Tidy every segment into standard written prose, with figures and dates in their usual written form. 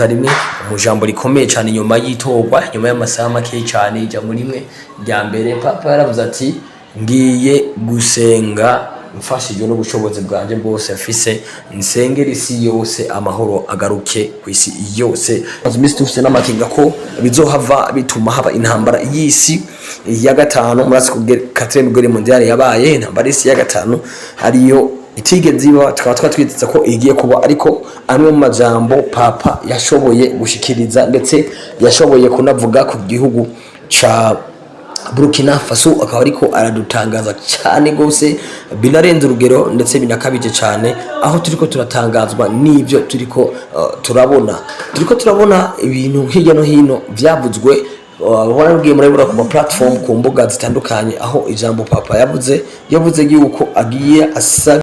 rimwe mu jambo rikomeye cyane nyuma y'itorwa nyuma y'amasaha make cyane ijya muri rimwe rya mbere papa yaravuze ati ngiye gusenga mfashijwe n'ubushobozi bwanje bwose afise nsengera isi yose amahoro agaruke ku isi yose. Azimisi tufise n'amakinga ko bizohava bituma haba intambara y'isi ya gatanu murasi ku 4e guerre mondiale yabaye intambara y'isi ya gatanu ariyo itigeze iba tukaba twatwitsa ko igiye kuba, ariko amwe mu majambo papa yashoboye gushikiriza ndetse yashoboye kunavuga ku gihugu ca Burkina Faso akaba ariko aradutangaza cyane gose binarenze urugero ndetse binakabije cyane, aho turiko turatangazwa n'ivyo turiko turabona ibintu hirya no hino byavuzwe. Warabwiye murabura ku platform ku mbuga zitandukanye aho ijambo papa yavuze yuko agiye asa.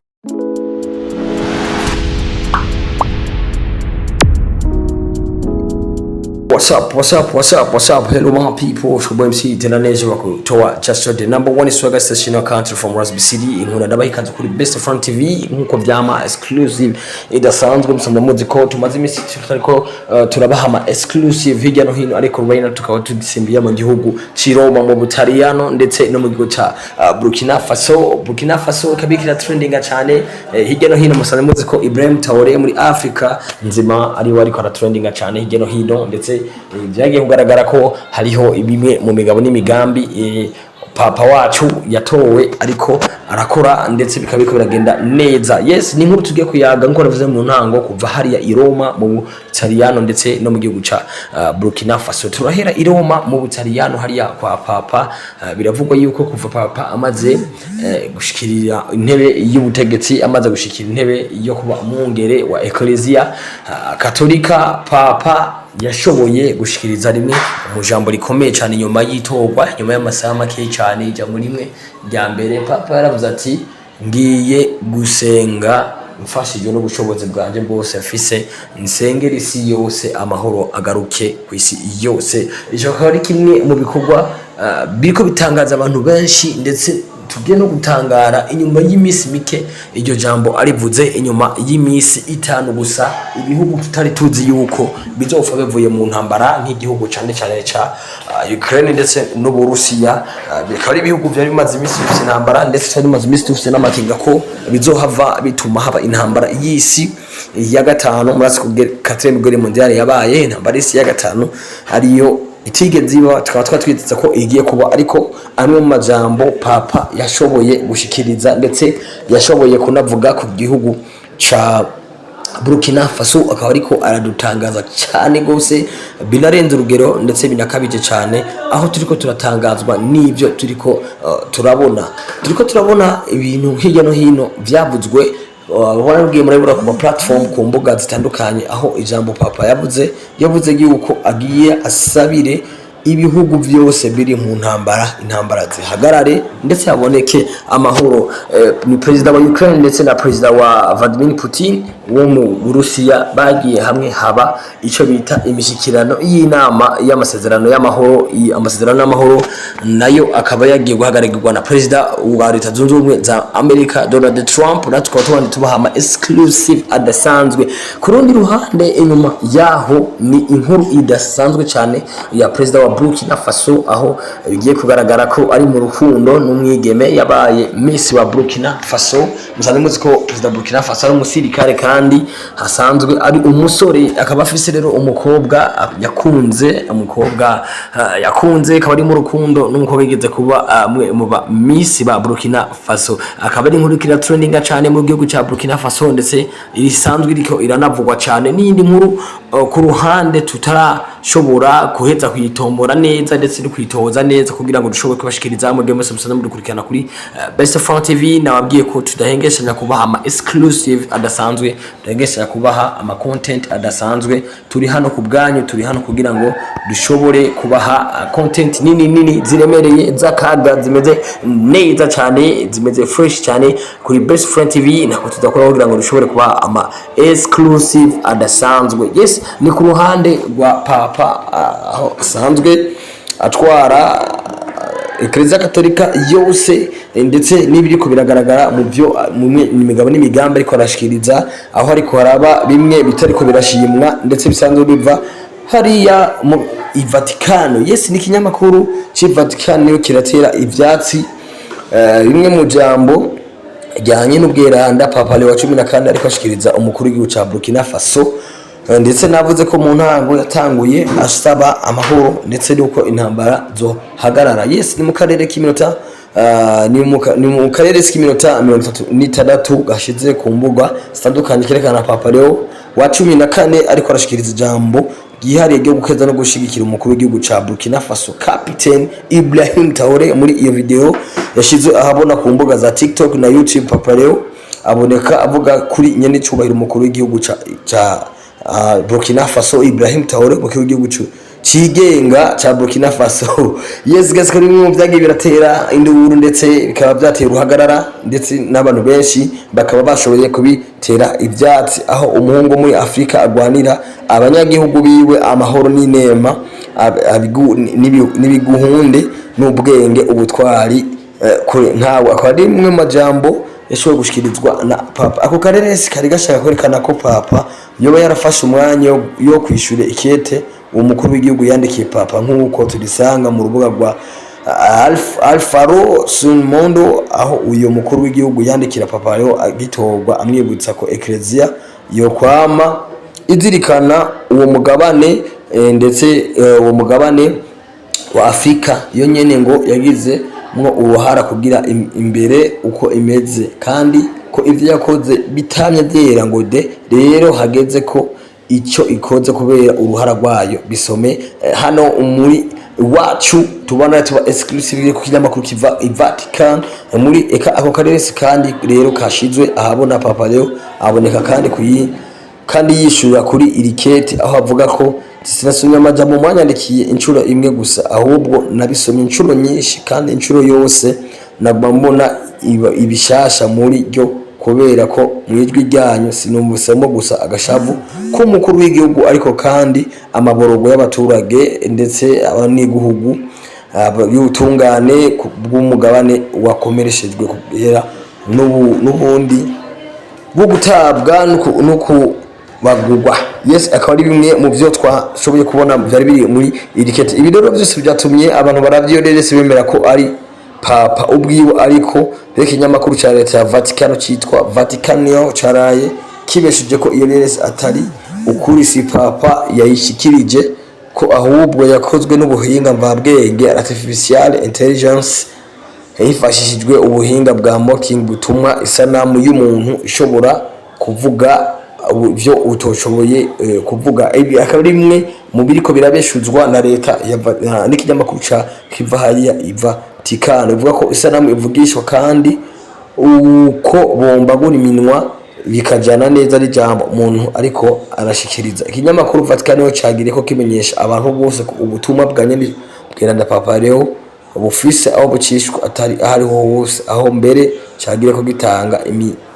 What's up? Hello my people. Shubwe MC tenaneje bakutoa just the number one swagger station in country from Rasby City. Inkuna ndabaye kanze kuri Best Front TV nkuko byama exclusive idasanzwe musamba muzi ko tumaze imisi ariko turabaha ama exclusive hirya no hino, ariko rwayina tukaba tugisimbiye mu gihugu Ciroma mu Butaliyano ndetse no mu gihugu ca Burkina Faso kabikira trending cyane hirya no hino. Musamba muzi ko Ibrahim Traoore muri Africa nzima ari wari ko trending cyane hirya no hino, ndetse byagiye kugaragara ko hariho ibimwe mu migabo n'imigambi papa wacu yatowe ariko arakora ndetse bikabiko biragenda neza. Yes, ni nkuru tugiye kuyaga nko navuze mu ntango kuva hariya i Roma mu Butaliyano ndetse no mu gihugu ca Burkina Faso. Turahera i Roma mu Butaliyano hariya kwa papa. Biravugwa yuko kuva papa amaze gushikirira intebe y'ubutegetsi, amaze gushikira intebe yo kuba umwungere wa Ecclesia Katolika, papa yashoboye gushikiriza rimwe mu jambo rikomeye cyane nyuma y'itorwa nyuma y'amasaha make cyane ijya muri rimwe rya mbere papa yaravuze ati ngiye gusenga mfashijwe n'ubushobozi bwanje bwose afise nsengera isi yose amahoro agaruke ku isi yose. Ijo akaba ari kimwe mu bikorwa biko bitangaza abantu benshi, ndetse tugiye no gutangara inyuma y'imisi mike iryo jambo arivuze inyuma y'imisi 5 gusa ibihugu tutari tuzi yuko bizofa bivuye mu ntambara nk'igihugu cyane ca Ukraine ndetse no Burusiya. Bikaba ibihugu byari bimaze imisi bifite intambara ndetse cyari bimaze imisi tufite n'amakinga ko bizohava bituma haba intambara y'isi ya gatanu murasi ku 4e guerre mondiale yabaye intambara y'isi ya gatanu ariyo itigeze iba tukaba twatwitsa ko igiye kuba, ariko amwe mu majambo papa yashoboye gushikiriza ndetse yashoboye kunavuga ku gihugu ca Burkina Faso akaba ariko aradutangaza cyane gose binarenze urugero ndetse binakabije cyane, aho turiko turatangazwa n'ivyo turiko turabona ibintu hirya no hino byavuzwe. Warabwiye murabura ku platform ku mbuga zitandukanye aho ijambo papa yavuze yuko agiye asabire ibihugu byose biri mu intambara zihagarare ndetse haboneke amahoro. Ni president wa Ukraine ndetse na president wa Vladimir Putin wo mu Burusiya bagiye hamwe haba ico bita imishikirano y'inama y'amasezerano y'amahoro nayo akaba yagiye guhagarirwa na president wa Leta Zunze Ubumwe za Amerika Donald Trump. Natwe twabandi tubaha ama exclusive adasanzwe. Ku rundi ruhande inyuma yaho ni inkuru idasanzwe cyane ya president wa Burkina Faso, aho bigiye kugaragara ko ari mu rukundo n'umwigeme yabaye Miss wa Burkina Faso. Musanze muzi ko president Burkina Faso ari umusirikare kandi hasanzwe ari umusore, akaba afise rero umukobwa yakunze akaba ari mu rukundo n'umukobwa yigeze kuba mu ba Miss ba Burkina Faso. Akaba ari inkuru kira trending cyane mu gihugu ca Burkina Faso ndetse irisanzwe iriko iranavugwa cyane. N'indi nkuru ku ruhande tutarashobora kuheza kwitombora neza ndetse no kwitoza neza kugira ngo dushobore kubashikiriza mu gihe mwese musanzwe mudukurikirana kuri Best Front TV. Nababwiye ko tudahengeshanya kubaha ama exclusive adasanzwe, tudahengeshanya kubaha ama content adasanzwe. Turi hano ku bwanyu, turi hano kugira ngo dushobore kubaha content nini ziremereye zakaga zimeze neza cyane, zimeze fresh cyane kuri Best Front TV. Nako tudakora kugira ngo dushobore kubaha ama exclusive adasanzwe. Yes, ni ku ruhande rwa papa aho asanzwe atwara Eklezia Katolika yose ndetse n'ibiriko biragaragara mu byo imigabo n'imigambi ariko arashikiriza aho ariko haraba bimwe bitariko birashimwa ndetse bisanzwe biva hariya mu Vatikano. Yes, ni kinyamakuru ci Vatikano niyo kiratera ivyatsi bimwe mu jambo jyanye n'ubweranda Papa Leo wa 14 ariko ashikiriza umukuru w'igihugu ca Burkina Faso, ndetse navuze ko mu ntango yatanguye asaba amahoro ndetse nuko intambara zo hagarara. Yes, ni mu karere k'iminota ni mu karere k'iminota 36 gashize ku mbuga zitandukanye kerekana Papa Leo wa 14 ariko arashikiriza ijambo gihariye ryo gukeza no gushigikira umukuru w'igihugu ca Burkina Faso Capitaine Ibrahim Traore. Muri iyo video yashizwe ahabona ku mbuga za TikTok na YouTube, Papa Leo aboneka avuga kuri nyene cyubahiro umukuru w'igihugu ca Burkina Faso Ibrahim Traore, umukuru w'igihugu cigenga ca Burkina Faso. Yes guys, kuri mu byagiye biratera induru ndetse bikaba byatera uruhagarara ndetse n'abantu benshi bakaba bashoboye kubitera ibyatsi, aho umuhungu muri Afrika agwanira abanyagihugu biwe amahoro n'inema n'ibiguhunde n'ubwenge ubutwari kuri ntawe akaba ari mwe majambo yashoboye gushikirizwa na Papa. Ako karere kari gashaka kwerekana ko Papa yoba yarafashe umwanya yo kwishyura ikete umukuru w'igihugu yandikiye Papa, nk'uko turisanga mu rubuga rwa Alfaro Sunmondo, aho uyo mukuru w'igihugu yandikira Papa Leo agitorwa amwibutsa ko Eklezia yo kwama izirikana uwo mugabane ndetse uwo mugabane wa Afrika yo nyene ngo yagize mwo uruhara kugira imbere uko imeze, kandi ko ivyo yakoze bitamye byera ngo de rero hageze ko icyo ikoze kubera uruhara rwayo bisome hano muri wacu tubona tuba exclusive ku kinyamakuru kiva i Vatican muri ako karere kandi rero kashizwe ahabona Papa Leo aboneka kandi yishura kuri irikete, aho avuga ko sinasomye amajambo mwanyandikiye inshuro imwe gusa ahubwo nabisomye inshuro nyinshi kandi inshuro yose nabambona ibishasha muri ryo kubera ko mwijwi ryanyu sinumvisemo gusa agashavu k'umukuru w'igihugu ariko kandi amaborogo y'abaturage ndetse abanyigihugu y'ubutungane bw'umugabane wakomereshejwe kubera n'ubundi bwo gutabwa nuko bagugwa. Yes, akaba ari bimwe mu byo twashoboye kubona byari biri muri irikete. Ibi rero byose byatumye abantu baravyorerese bemera ko ari Papa ubwiwe, ariko reka inyamakuru ca leta ya Vatikano citwa Vaticanio caraye kibeshuje ko iyo rerese atari ukuri, si Papa yayishikirije ko ahubwo yakozwe n'ubuhinga mvabwenge artificial intelligence yifashishijwe ubuhinga bwa mocking butuma isanamu y'umuntu ishobora kuvuga byo utoshoboye kuvuga. Ibi akaba rimwe mu biriko birabeshuzwa na leta ya n'ikinyamakuru ca kiva hariya iva Tikano ivuga ko isanamu ivugishwa kandi uko bomba gura iminwa bikajana neza ari jambo umuntu ariko arashikiriza. Ikinyamakuru Vatikano cagire ko kimenyesha abantu bose ko ubutumwa bwanye bweranda Papa Leo ubufise aho bucishwa atari ahari hose, aho mbere cagire ko gitanga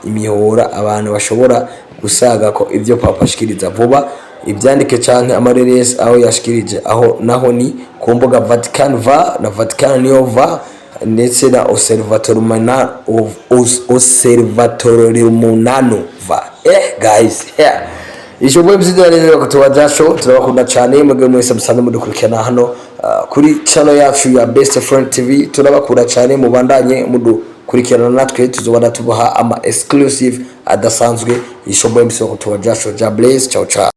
imihora abantu bashobora gusaga ko ivyo Papa ashikiriza vuba ibyandike canke amareresi aho yashikirije, aho naho ni ku mbuga Vatican va na Vatican niyo va ndetse na Osservatorio va. Guys, isho website rero ko tubajasho turabakunda cyane mwebwe mwese musanzwe mudukurikirana hano kuri channel yacu ya Best Friend TV. Turabakura cyane mubandanye mudukurikirana natwe tuzobana tubaha ama exclusive adasanzwe. Isho website ko tubajasho ja bless ciao ciao.